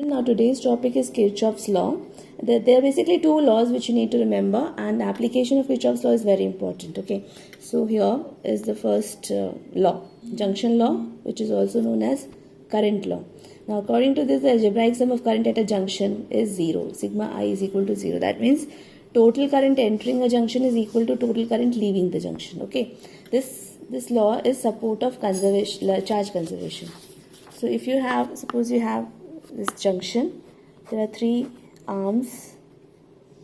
Now today's topic is Kirchhoff's law. There are basically two laws which you need to remember, and the application of Kirchhoff's law is very important. Okay, so here is the first law, junction law, which is also known as current law. Now according to this, the algebraic sum of current at a junction is 0. Sigma I is equal to 0. That means total current entering a junction is equal to total current leaving the junction. Okay, this law is support of conservation, charge conservation. So if you have, suppose you have this junction, there are three arms,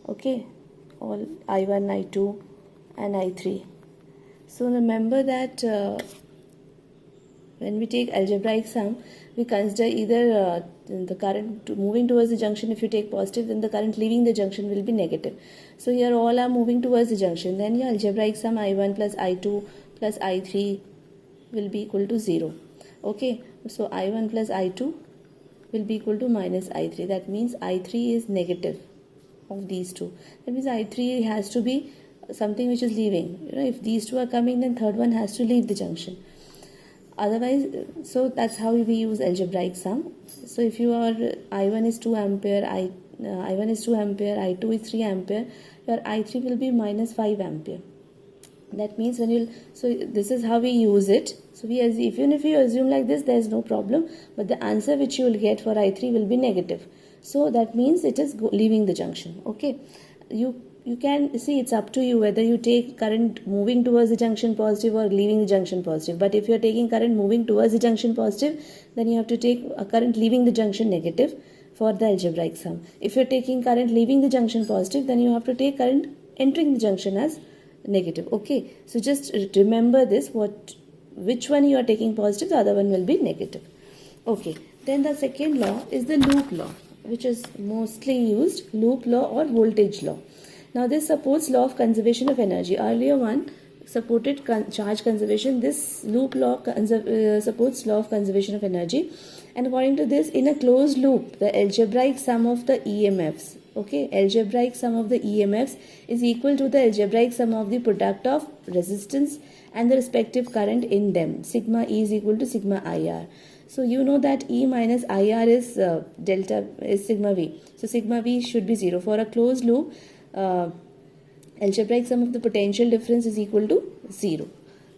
okay, all I1, I2 and I3. So remember that when we take algebraic sum, we consider either the current moving towards the junction. If you take positive, then the current leaving the junction will be negative. So here all are moving towards the junction, then your algebraic sum I1 plus I2 plus I3 will be equal to 0. Okay, so I1 plus I2 will be equal to minus I3. That means I3 is negative of these two. That means I3 has to be something which is leaving. You know, if these two are coming, then third one has to leave the junction. Otherwise, so that's how we use algebraic sum. So if you are I1 is 2 ampere, I1 is 2 ampere, I2 is 3 ampere, your I3 will be minus 5 ampere. That means when you, so this is how we use it. So even if you assume like this, there is no problem, but the answer which you will get for I3 will be negative. So that means it is leaving the junction. Okay, you can see, it's up to you whether you take current moving towards the junction positive or leaving the junction positive. But if you are taking current moving towards the junction positive, then you have to take a current leaving the junction negative for the algebraic sum. If you are taking current leaving the junction positive, then you have to take current entering the junction as negative. Okay, so just remember this, which one you are taking positive, the other one will be negative. Okay, then the second law is the loop law, which is mostly used, loop law or voltage law. Now this supports law of conservation of energy. Earlier one supported charge conservation. This loop law supports law of conservation of energy. And according to this, in a closed loop, the algebraic sum of the EMFs, okay, algebraic sum of the EMFs is equal to the algebraic sum of the product of resistance and the respective current in them. Sigma E is equal to sigma IR. So you know that E minus IR is delta is sigma V. So sigma V should be 0. For a closed loop, algebraic sum of the potential difference is equal to 0.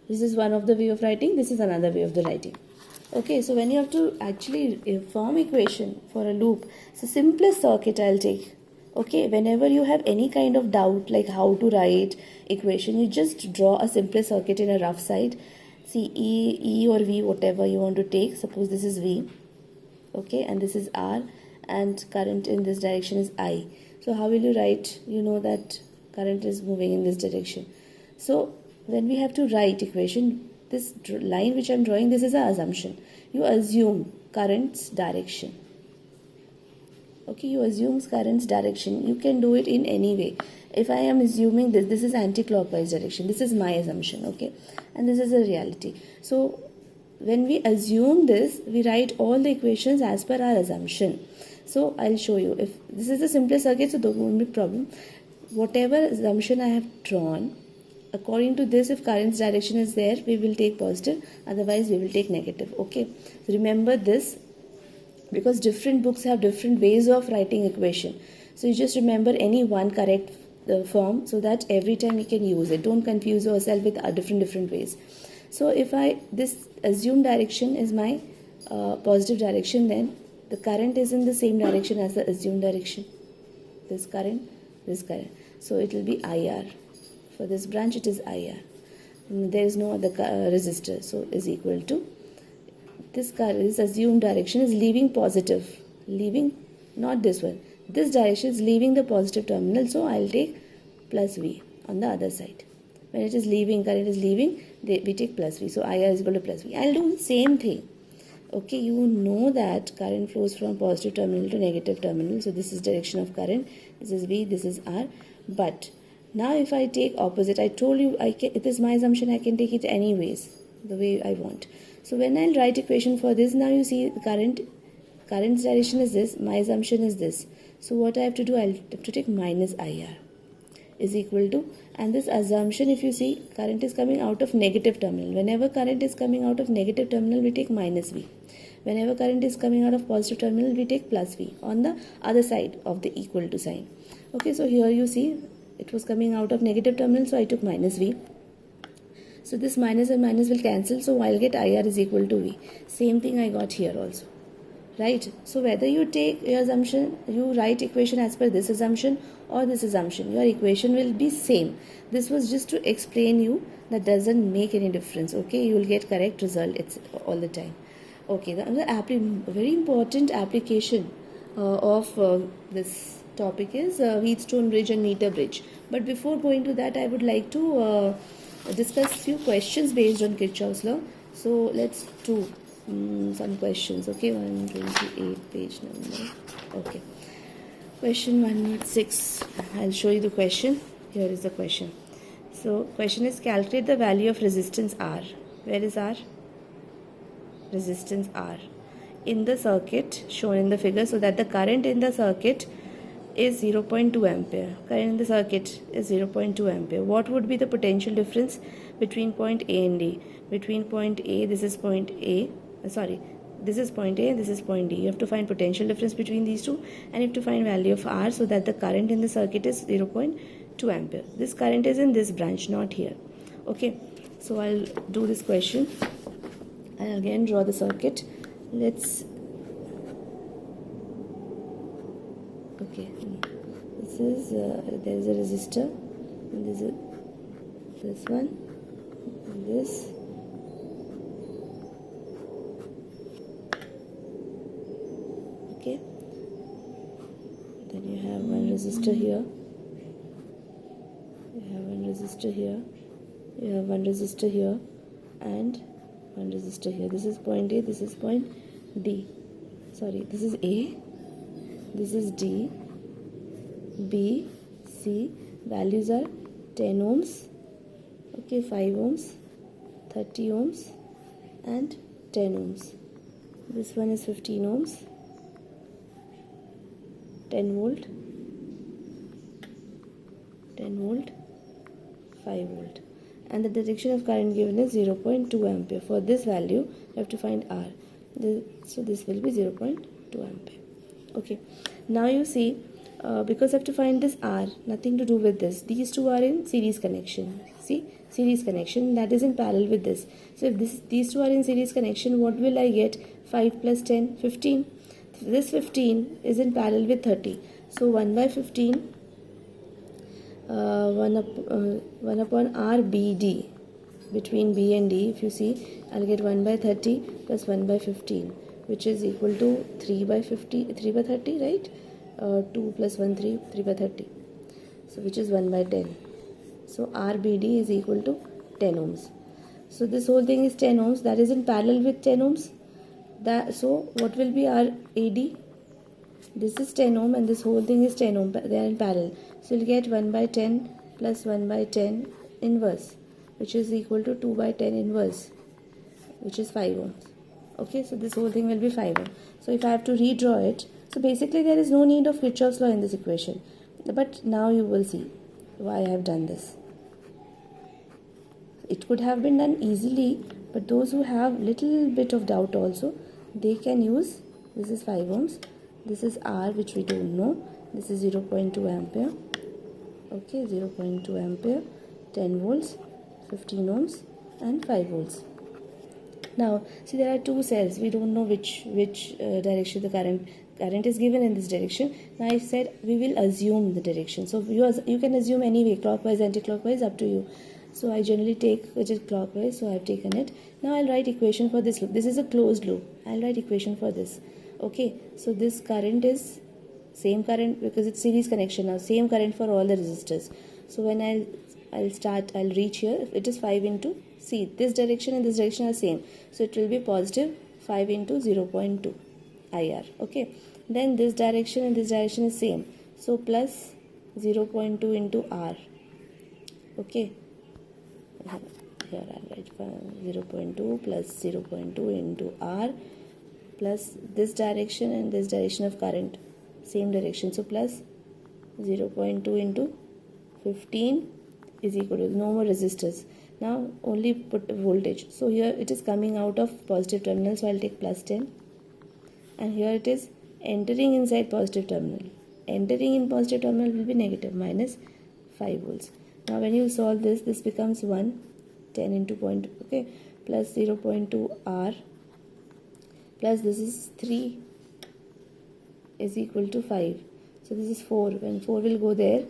This is one of the way of writing. This is another way of the writing. Okay, so when you have to actually form equation for a loop, so simplest circuit I'll take. Okay, whenever you have any kind of doubt like how to write equation, you just draw a simplest circuit in a rough side. See, E or V, whatever you want to take. Suppose this is V, okay, and this is R, and current in this direction is I. So how will you write? You know that current is moving in this direction. So when we have to write equation, this line which I am drawing, this is an assumption. You assume current's direction. Okay, you assume current's direction. You can do it in any way. If I am assuming this is anti-clockwise direction. This is my assumption, okay, and this is a reality. So when we assume this, we write all the equations as per our assumption. So I'll show you. If this is the simplest circuit, so there won't be problem. Whatever assumption I have drawn, according to this, if current's direction is there, we will take positive, otherwise we will take negative. Okay, so remember this, because different books have different ways of writing equation. So you just remember any one correct form, so that every time you can use it. Don't confuse yourself with different ways. So if this assumed direction is my positive direction, then the current is in the same direction as the assumed direction. This current. So it will be IR. For this branch, it is IR. There is no other resistor, so is equal to this assumed direction is leaving positive, not this one. This direction is leaving the positive terminal, so I'll take plus V on the other side. When it is leaving, current is leaving, we take plus V. So IR is equal to plus V. I'll do the same thing. Okay, you know that current flows from positive terminal to negative terminal. So this is direction of current. This is V, this is R. But now if I take opposite, I told you it is my assumption, I can take it anyways, the way I want. So when I'll write equation for this, now you see current's direction is this, my assumption is this. So what I have to do, I'll have to take minus IR is equal to, and this assumption, if you see, current is coming out of negative terminal. Whenever current is coming out of negative terminal, we take minus V. Whenever current is coming out of positive terminal, we take plus V on the other side of the equal to sign. Okay, so here you see it was coming out of negative terminal, so I took minus V. So this minus and minus will cancel, so I'll get IR is equal to V. Same thing I got here also, right? So whether you take your assumption, you write equation as per this assumption or this assumption, your equation will be same. This was just to explain you that doesn't make any difference. Okay, you will get correct result. It's all the time. Okay, the very important application of this topic is Wheatstone bridge and meter bridge. But before going to that, I would like to discuss few questions based on Kirchhoff's law. So let's do some questions. Okay, 128 page number. Okay, question 106. I'll show you the question. Here is the question. So question is, calculate the value of resistance R. Where is R? Resistance R in the circuit shown in the figure, so that the current in the circuit is 0.2 ampere. Current in the circuit is 0.2 ampere. What would be the potential difference between point A and D? Between point A, this is point A, this is point A, this is point D. You have to find potential difference between these two, and you have to find value of R so that the current in the circuit is 0.2 ampere. This current is in this branch, not here. Okay, so I'll do this question. I'll again draw the circuit. Let's okay, this is there is a resistor, and this is this one, and this. Okay, then you have one resistor here, you have one resistor here, you have one resistor here, and one resistor here. This is point A, this is point D. Sorry, this is A, this is D, B, C. Values are 10 ohms, okay, 5 ohms, 30 ohms, and 10 ohms. This one is 15 ohms, 10 volt, 10 volt, 5 volt. And the direction of current given is 0.2 ampere. For this value, you have to find R. So this will be 0.2 ampere. Okay. Now you see, because I have to find this R, nothing to do with this. These two are in series connection. See, series connection, that is in parallel with this. So if these two are in series connection, what will I get? 5 plus 10, 15. This 15 is in parallel with 30. So 1 by 15. 1 upon RBD, between B and D, if you see, I'll get 1 by 30 plus 1 by 15, which is equal to 3 by 30, right? 2 plus 1, 3 by 30. So which is 1 by 10. So RBD is equal to 10 ohms. So this whole thing is 10 ohms, that is in parallel with 10 ohms. So what will be RAD? This is 10 ohm and this whole thing is 10 ohm. They are in parallel. So you'll get 1 by 10 plus 1 by 10 inverse, which is equal to 2 by 10 inverse, which is 5 ohms. Okay, so this whole thing will be 5 ohm. So if I have to redraw it, so basically there is no need of Kirchhoff's law in this equation. But now you will see why I have done this. It could have been done easily, but those who have little bit of doubt also, they can use, this is 5 ohms. This is R, which we don't know. This is 0.2 ampere. Okay, 0.2 ampere, 10 volts, 15 ohms, and 5 volts. Now, see, there are two cells. We don't know which direction the current is given in this direction. Now, I said we will assume the direction. So you can assume anyway, clockwise, anti-clockwise, up to you. So I generally take which is clockwise. So I have taken it. Now I'll write equation for this loop. This is a closed loop. I'll write equation for this. Okay, so this current is same current because it's series connection now, same current for all the resistors. So when I'll reach here, it is 5 into, see, this direction and this direction are same, so it will be positive 5 into 0.2 IR. Okay, then this direction and this direction is same, so plus 0.2 into R. Okay, here I'll write 0.2 plus 0.2 into R, plus this direction and this direction of current, same direction, so plus 0.2 into 15 is equal to, no more resistors, now only put voltage. So here it is coming out of positive terminal, so I'll take plus 10. and here it is entering inside positive terminal. Entering in positive terminal will be negative, minus 5 volts. Now when you solve this, this becomes 1, 10 into point, okay, plus 0.2 R, plus this is 3 is equal to 5. So this is 4. When 4 will go there,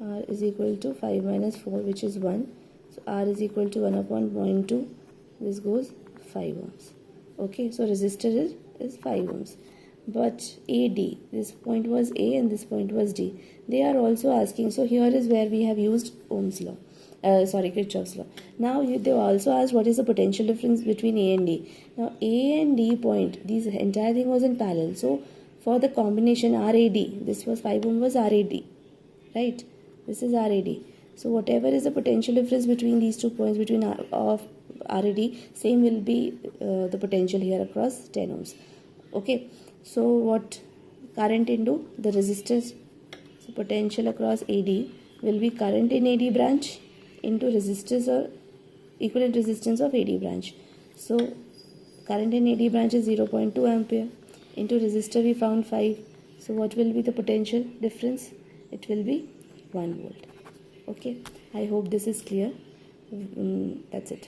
R is equal to 5 minus 4, which is 1. So R is equal to 1 upon 0.2. This goes 5 ohms. Okay, so resistor is 5 ohms. But AD, this point was A and this point was D. They are also asking, so here is where we have used Ohm's law. Kirchhoff's law. Now they also asked what is the potential difference between A and D. Now A and D point, this entire thing was in parallel. So for the combination RAD, this was 5 ohm was RAD, right? This is RAD. So whatever is the potential difference between these 2 points between of RAD, same will be the potential here across 10 ohms. Okay, so what current into the resistors, so potential across AD will be current in AD branch into resistors or equivalent resistance of AD branch. So current in AD branch is 0.2 ampere. Into resistor we found 5. So what will be the potential difference? It will be 1 volt. Okay, I hope this is clear. That's it.